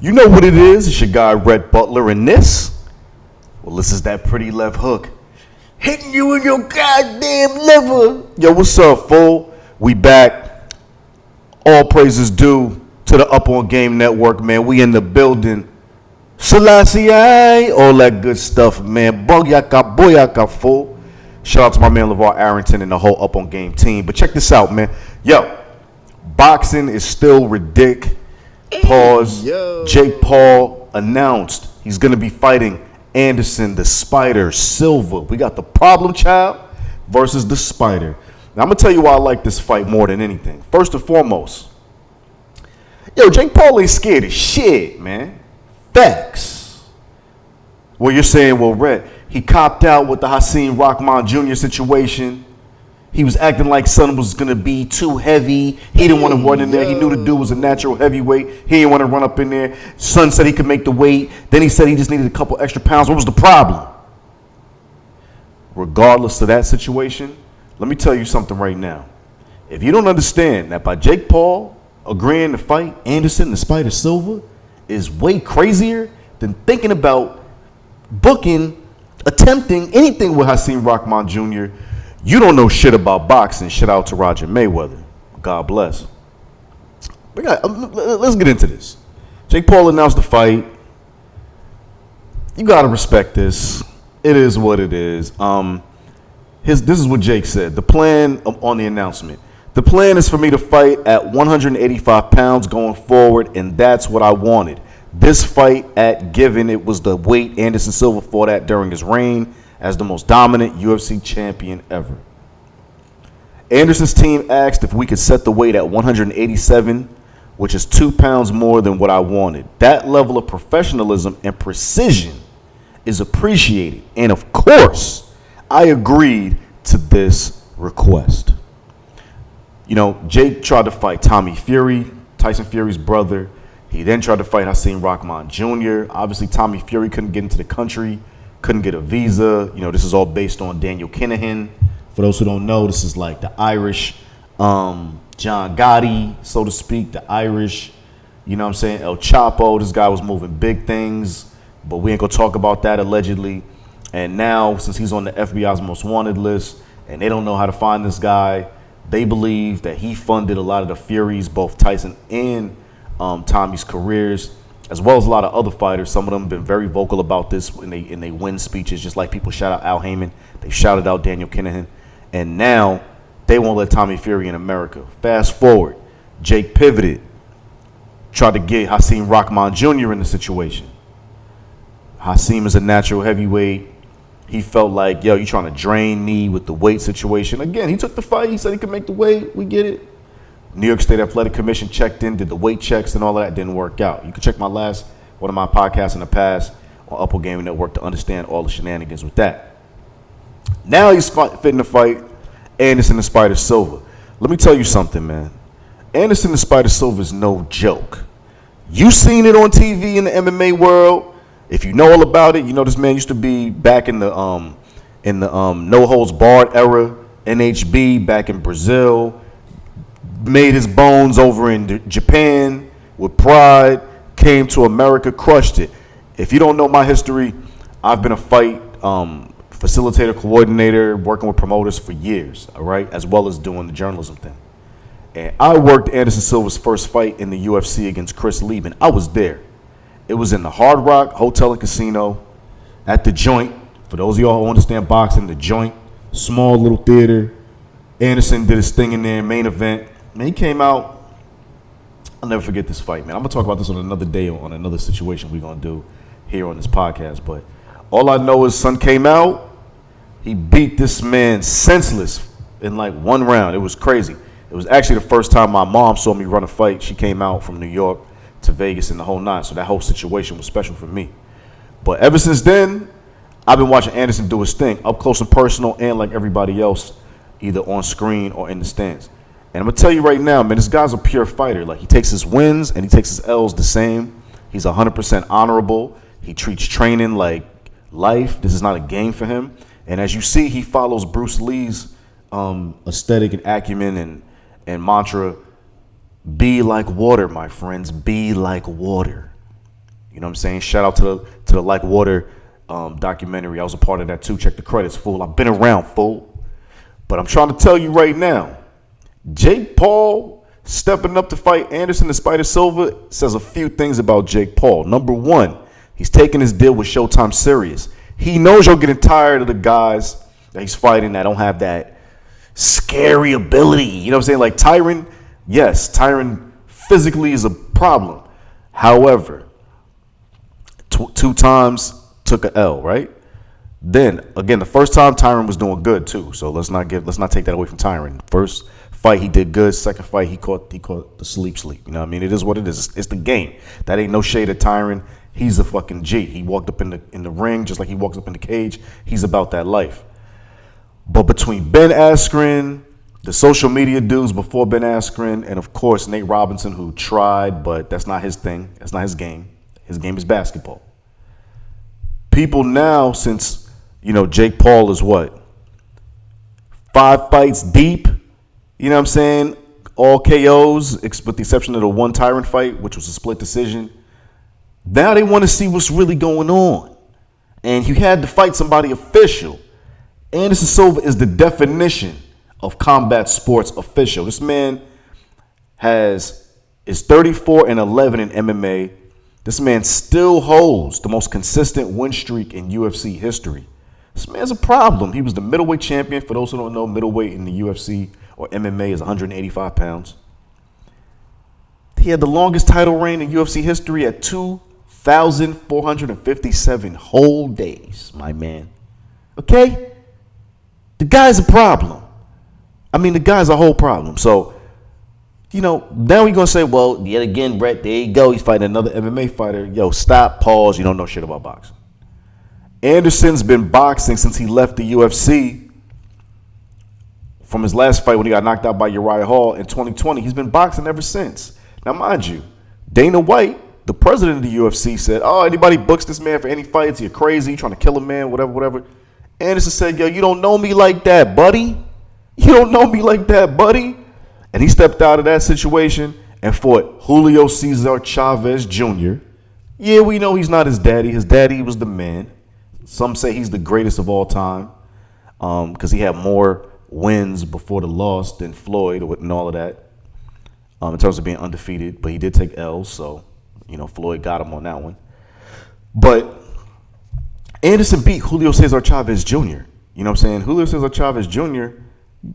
You know what it is. It's your guy, Rhett Butler, and this is that pretty left hook. Hitting you in your goddamn liver. Yo, what's up, fool? We back. All praises due to the Up On Game Network, man. We in the building. Selassie, all that good stuff, man. Boyaka, fool. Shout out to my man, LeVar Arrington, and the whole Up On Game team. But check this out, man. Yo, boxing is still ridiculous. Pause. Jake Paul announced he's going to be fighting Anderson the Spider Silva. We got the problem child versus the Spider. Now, I'm going to tell you why I like this fight more than anything. First and foremost, yo, Jake Paul ain't scared of shit, man. Facts. Well, you're saying, well, Rhett, he copped out with the Hakeem Rahman Jr. situation. He was acting like Son was going to be too heavy. He didn't want to run in there. He knew the dude was a natural heavyweight. He didn't want to run up in there. Son said he could make the weight. Then he said he just needed a couple extra pounds. What was the problem? Regardless of that situation, let me tell you something right now. If you don't understand that by Jake Paul agreeing to fight Anderson the Spider Silva is way crazier than thinking about attempting anything with Hakeem Rahman Jr., you don't know shit about boxing. Shout out to Roger Mayweather. God bless. Let's get into this. Jake Paul announced the fight. You got to respect this. It is what it is. This is what Jake said. The plan on the announcement. The plan is for me to fight at 185 pounds going forward, and that's what I wanted. This fight given it was the weight Anderson Silva fought at during his reign as the most dominant UFC champion ever. Anderson's team asked if we could set the weight at 187, which is 2 pounds more than what I wanted. That level of professionalism and precision is appreciated. And of course, I agreed to this request. You know, Jake tried to fight Tommy Fury, Tyson Fury's brother. He then tried to fight Hakeem Rahman Jr. Obviously, Tommy Fury couldn't get into the country. Couldn't get a visa. You know, this is all based on Daniel Kinahan. For those who don't know, this is like the Irish John Gotti, so to speak, the Irish, you know what I'm saying, El Chapo. This guy was moving big things, but we ain't gonna talk about that allegedly. And now, since he's on the FBI's most wanted list, and they don't know how to find this guy, they believe that he funded a lot of the Furies, both Tyson and Tommy's careers, as well as a lot of other fighters. Some of them have been very vocal about this in they win speeches, just like people shout out Al Heyman. They shouted out Daniel Kinahan. And now they won't let Tommy Fury in America. Fast forward, Jake pivoted, tried to get Hakeem Rahman Jr. in the situation. Hakeem is a natural heavyweight. He felt like, yo, you trying to drain me with the weight situation. Again, he took the fight. He said he could make the weight. We get it. New York State Athletic Commission checked in, did the weight checks and all of that. Didn't work out. You can check one of my podcasts in the past on Up On Game Network to understand all the shenanigans with that. Now he's fitting to fight Anderson the Spider Silva. Let me tell you something, man. Anderson the Spider Silva is no joke. You seen it on TV in the MMA world. If you know all about it, you know this man used to be back in the no holds barred era, NHB back in Brazil. Made his bones over in Japan with pride, came to America, crushed it. If you don't know my history, I've been a fight facilitator, coordinator, working with promoters for years, all right, as well as doing the journalism thing. And I worked Anderson Silva's first fight in the UFC against Chris Lieben. I was there. It was in the Hard Rock Hotel and Casino at the Joint. For those of y'all who understand boxing, the Joint, small little theater. Anderson did his thing in there, main event. Man, he came out. I'll never forget this fight, man. I'm going to talk about this on another day, on another situation we're going to do here on this podcast. But all I know is son came out. He beat this man senseless in like one round. It was crazy. It was actually the first time my mom saw me run a fight. She came out from New York to Vegas in the whole nine. So that whole situation was special for me. But ever since then, I've been watching Anderson do his thing up close and personal and like everybody else, either on screen or in the stands. And I'm going to tell you right now, man, this guy's a pure fighter. Like, he takes his wins and he takes his L's the same. He's 100% honorable. He treats training like life. This is not a game for him. And as you see, he follows Bruce Lee's aesthetic and acumen and mantra, be like water, my friends, be like water. You know what I'm saying? Shout out to the Like Water documentary. I was a part of that too. Check the credits, fool. I've been around, fool. But I'm trying to tell you right now, Jake Paul stepping up to fight Anderson and Spider Silva says a few things about Jake Paul. Number one, he's taking his deal with Showtime serious. He knows you're getting tired of the guys that he's fighting that don't have that scary ability. You know what I'm saying? Like Tyron, yes, Tyron physically is a problem. However, two times took a L, right? Then again, the first time Tyron was doing good too. So let's not take that away from Tyron. First fight he did good. Second fight he caught the sleep. You know what I mean? It is what it is. It's the game. That ain't no shade at Tyron. He's a fucking G. He walked up in the ring just like he walks up in the cage. He's about that life. But between Ben Askren, the social media dudes before Ben Askren, and of course Nate Robinson, who tried, but that's not his thing. That's not his game. His game is basketball. People now, since, you know, Jake Paul is what? 5 fights deep. You know what I'm saying? All KOs, with the exception of the one Tyron fight, which was a split decision. Now they want to see what's really going on. And you had to fight somebody official. Anderson Silva is the definition of combat sports official. This man is 34-11 in MMA. This man still holds the most consistent win streak in UFC history. This man's a problem. He was the middleweight champion. For those who don't know, middleweight in the UFC or MMA is 185 pounds. He had the longest title reign in UFC history at 2,457 whole days, my man. Okay? The guy's a problem. I mean, the guy's a whole problem. So, you know, now we're going to say, well, yet again, Brett, there you go. He's fighting another MMA fighter. Yo, stop, pause. You don't know shit about boxing. Anderson's been boxing since he left the UFC from his last fight when he got knocked out by Uriah Hall in 2020. He's been boxing ever since. Now, mind you, Dana White, the president of the UFC, said, oh, anybody books this man for any fights, you're crazy, trying to kill a man, whatever. Anderson said, yo, you don't know me like that, buddy. You don't know me like that, buddy. And he stepped out of that situation and fought Julio Cesar Chavez Jr. Yeah, we know he's not his daddy. His daddy was the man. Some say he's the greatest of all time because he had more wins before the loss than Floyd and all of that in terms of being undefeated. But he did take L's, so, you know, Floyd got him on that one. But Anderson beat Julio Cesar Chavez Jr. You know what I'm saying? Julio Cesar Chavez Jr.,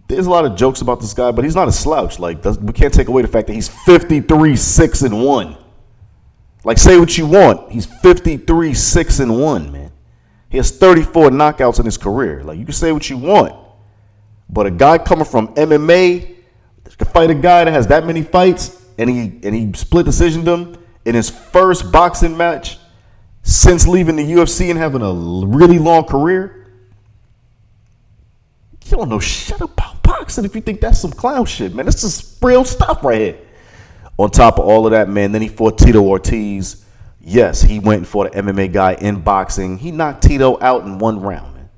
there's a lot of jokes about this guy, but he's not a slouch. Like, we can't take away the fact that he's 53-6-1. Like, say what you want. He's 53-6-1, man. He has 34 knockouts in his career. Like, you can say what you want. But a guy coming from MMA can fight a guy that has that many fights, and he split decisioned him in his first boxing match since leaving the UFC and having a really long career. You don't know shit about boxing if you think that's some clown shit, man. This is real stuff right here. On top of all of that, man, then he fought Tito Ortiz. Yes, he went and fought an MMA guy in boxing. He knocked Tito out in 1 round, man.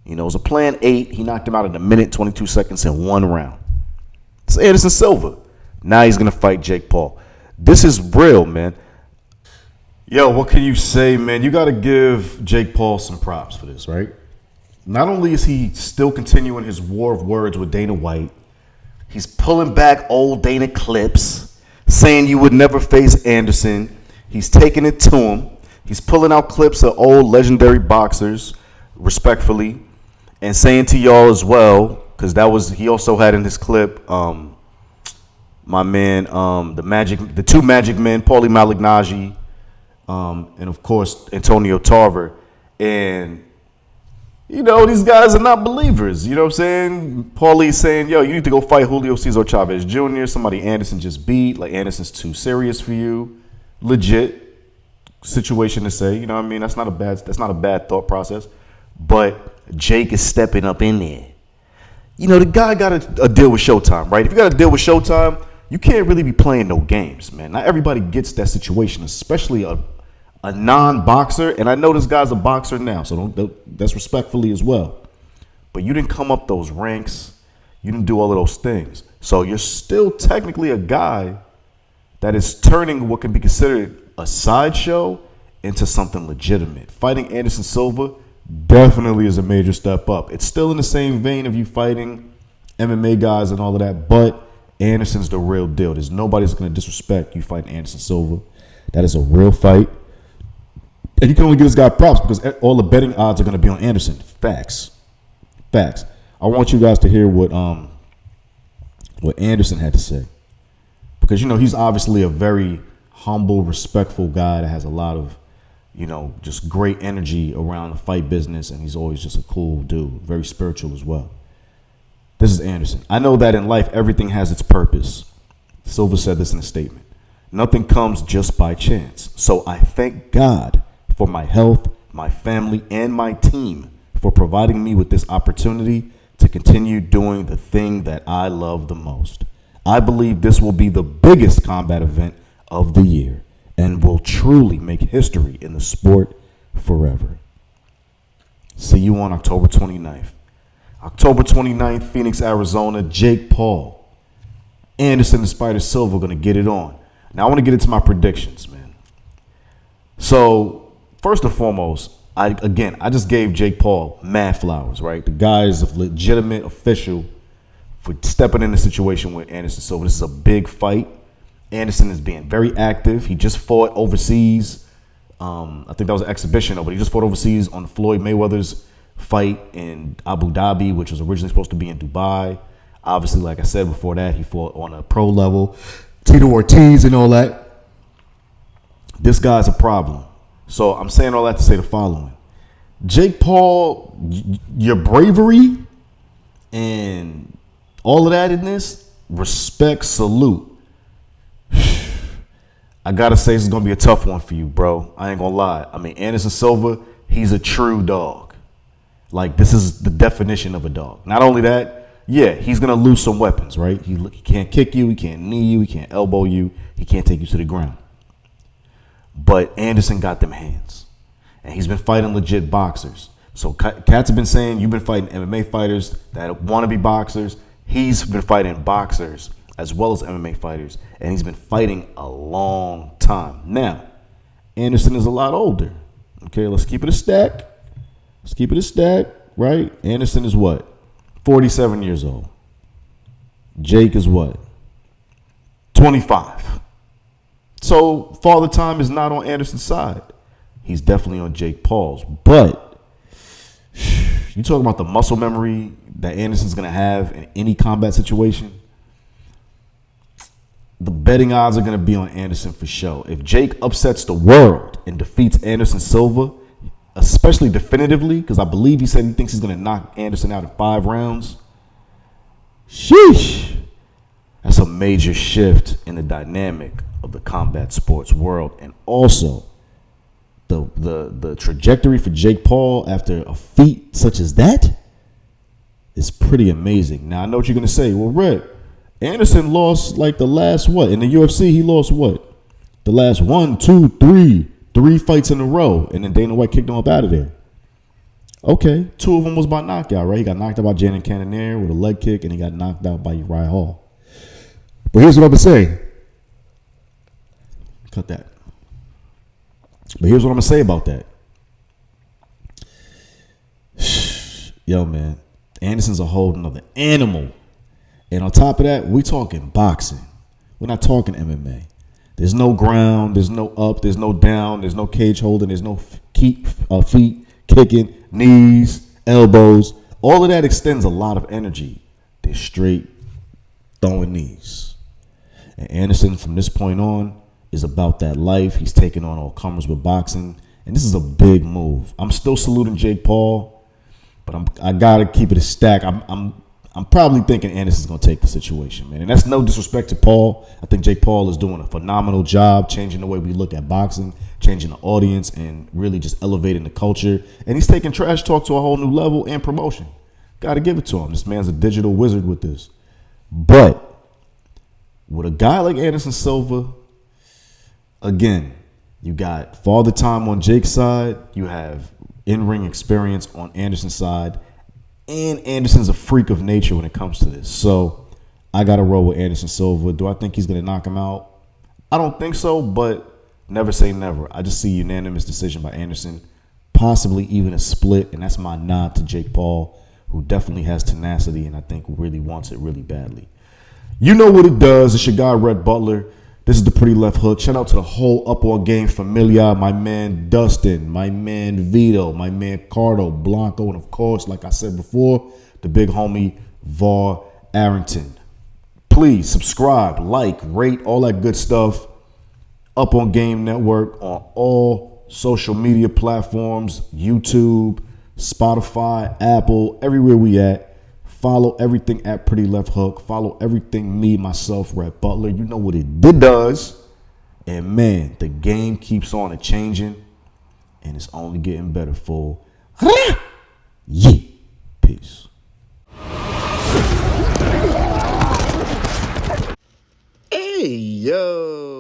You know, it was a plan 8. He knocked him out in 1:22 in 1 round. It's Anderson Silva. Now he's going to fight Jake Paul. This is real, man. Yo, what can you say, man? You got to give Jake Paul some props for this, right? Not only is he still continuing his war of words with Dana White, he's pulling back old Dana clips, saying you would never face Anderson. He's taking it to him. He's pulling out clips of old legendary boxers, respectfully, and saying to y'all as well, because he also had in his clip, my man, the 2 Magic Men, Paulie Malignaggi, and of course Antonio Tarver, and you know, these guys are not believers. You know what I'm saying? Paulie's saying, yo, you need to go fight Julio Cesar Chavez Jr., somebody Anderson just beat. Like, Anderson's too serious for you. Legit situation to say. You know what I mean? That's not a bad thought process. But Jake is stepping up in there. You know, the guy got a deal with Showtime, right? If you got a deal with Showtime, you can't really be playing no games, man. Not everybody gets that situation, especially a non-boxer, and I know this guy's a boxer now, so that's respectfully as well. But you didn't come up those ranks. You didn't do all of those things. So you're still technically a guy that is turning what can be considered a sideshow into something legitimate. Fighting Anderson Silva definitely is a major step up. It's still in the same vein of you fighting MMA guys and all of that, but Anderson's the real deal. There's nobody that's going to disrespect you fighting Anderson Silva. That is a real fight. And you can only give this guy props because all the betting odds are going to be on Anderson. Facts. I want you guys to hear what Anderson had to say. Because, he's obviously a very humble, respectful guy that has a lot of, just great energy around the fight business. And he's always just a cool dude, very spiritual as well. This is Anderson. I know that in life, everything has its purpose. Silva said this in a statement. Nothing comes just by chance. So I thank God for my health, my family, and my team for providing me with this opportunity to continue doing the thing that I love the most. I believe this will be the biggest combat event of the year and will truly make history in the sport forever. See you on October 29th. October 29th, Phoenix, Arizona, Jake Paul. Anderson and Spider Silva are going to get it on. Now, I want to get into my predictions, man. So, first and foremost, I just gave Jake Paul mad flowers, right? The guy is a legitimate official for stepping in the situation with Anderson Silva. This is a big fight. Anderson is being very active. He just fought overseas. I think that was an exhibition, but he just fought overseas on Floyd Mayweather's fight in Abu Dhabi, which was originally supposed to be in Dubai. Obviously, like I said before that, he fought on a pro level. Tito Ortiz and all that. This guy's a problem. So I'm saying all that to say the following. Jake Paul, your bravery and all of that in this, respect, salute. I got to say this is going to be a tough one for you, bro. I ain't going to lie. I mean, Anderson Silva, he's a true dog. Like, this is the definition of a dog. Not only that, yeah, he's going to lose some weapons, right? He can't kick you. He can't knee you. He can't elbow you. He can't take you to the ground. But Anderson got them hands. And he's been fighting legit boxers. So cats have been saying you've been fighting MMA fighters that want to be boxers. He's been fighting boxers as well as MMA fighters. And he's been fighting a long time. Now, Anderson is a lot older. Okay, let's keep it a stack. Right? Anderson is what? 47 years old. Jake is what? 25. So Father Time is not on Anderson's side. He's definitely on Jake Paul's. But you talk about the muscle memory that Anderson's going to have in any combat situation. The betting odds are going to be on Anderson for sure. If Jake upsets the world and defeats Anderson Silva, especially definitively, because I believe he said he thinks he's going to knock Anderson out in 5 rounds. Sheesh. That's a major shift in the dynamic of the combat sports world. And also, the trajectory for Jake Paul after a feat such as that is pretty amazing. Now, I know what you're going to say. Well, Red, Anderson lost like the last what? In the UFC, he lost what? The last 1, 2, 3 fights in a row. And then Dana White kicked him up out of there. Okay, 2 of them was by knockout, right? He got knocked out by Janet Cannonier with a leg kick, and he got knocked out by Uriah Hall. But here's what I'm going to say. Cut that. But here's what I'm going to say about that. Yo, man, Anderson's a whole nother animal. And on top of that, we're talking boxing. We're not talking MMA. There's no ground, there's no up, there's no down, there's no cage holding, there's no feet kicking, knees, elbows. All of that extends a lot of energy. They're straight throwing knees. And Anderson, from this point on, is about that life. He's taking on all comers with boxing. And this is a big move. I'm still saluting Jake Paul, but I got to keep it a stack. I'm probably thinking Anderson's going to take the situation, man. And that's no disrespect to Paul. I think Jake Paul is doing a phenomenal job changing the way we look at boxing, changing the audience, and really just elevating the culture. And he's taking trash talk to a whole new level and promotion. Got to give it to him. This man's a digital wizard with this. But with a guy like Anderson Silva, again, you got Father Time on Jake's side. You have in-ring experience on Anderson's side. And Anderson's a freak of nature when it comes to this. So I got to roll with Anderson Silva. Do I think he's going to knock him out? I don't think so, but Never say never. I just see unanimous decision by Anderson, possibly even a split, and that's my nod to Jake Paul, who definitely has tenacity and I think really wants it really badly. You know what it does. It's your guy, Red Butler. This is the Pretty Left Hook. Shout out to the whole Up On Game familia, my man Dustin, my man Vito, my man Cardo, Blanco, and of course, like I said before, the big homie Var Arrington. Please subscribe, like, rate, all that good stuff. Up On Game Network on all social media platforms, YouTube, Spotify, Apple, everywhere we at. Follow everything at Pretty Left Hook. Follow everything me, myself, Red Butler. You know what it does. And man, the game keeps on changing. And it's only getting better, fool. Yeah. Peace. Hey, yo.